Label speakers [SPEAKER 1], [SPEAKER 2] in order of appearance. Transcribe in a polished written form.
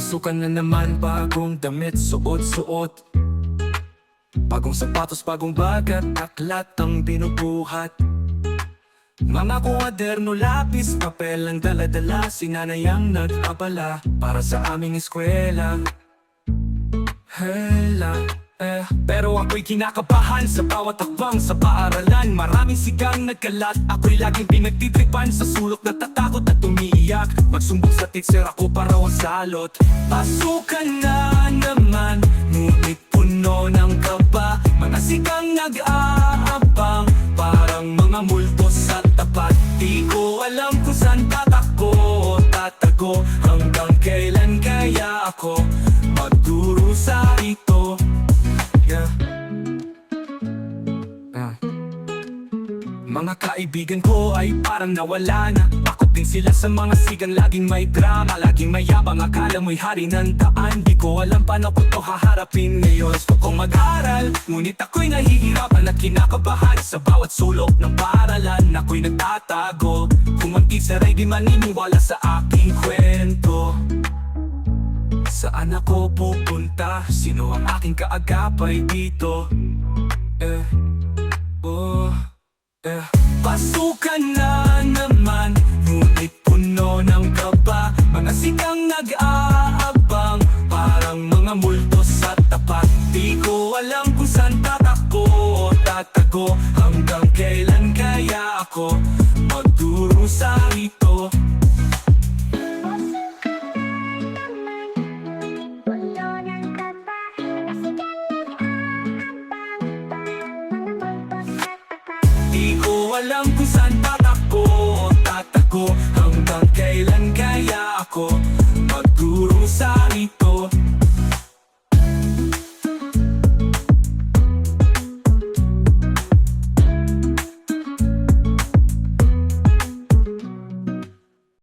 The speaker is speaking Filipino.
[SPEAKER 1] Pasukan na naman, bagong damit, suot-suot. Bagong sapatos, bagong bag at aklat ang binubuhat. Mga kuwaderno, lapis, papel ang dala-dala. Si nanay ang nag-abala para sa aming eskwela. Hela, pero ako'y kinakabahan sa bawat hakbang sa paaralan. Maraming sigang nagkalat, ako'y laging pinagtitripan. Sa sulok natatakot at umiiyak. Magsumbong sa teacher ako para wasalot. Pasukan na naman, ngunit puno ng kaba. Mga sigang nag-aabang, parang mga multo sa tapat. Di ko alam kung saan tatakbo o tatago. Hanggang kailan kaya ako magdurusa ito. Mga kaibigan ko ay parang nawala na. Takot din sila sa mga sigang laging may drama, laging mayabang, akala mo'y hari ng daan. Di ko alam paano ko to haharapin ngayon. Gusto kong mag-aral, ngunit ako'y nahihirapan at kinakabahan. Sa bawat sulok ng paaralan, ako'y nagtatago. Kung ang teacher ay di maniniwala sa aking kwento. Saan ako pupunta? Sino ang aking kaagapay dito? Pasukan na naman, ngunit puno ng kaba. Mga sigang nag-aabang, parang mga multo sa tapat. Di ko alam kung saan tatakbo o tatago. Hanggang kailan kaya ako magdurusa ito. Di ko alam kung saan tatakbo o tatago. Hanggang kailan kaya ako magdurusa ito.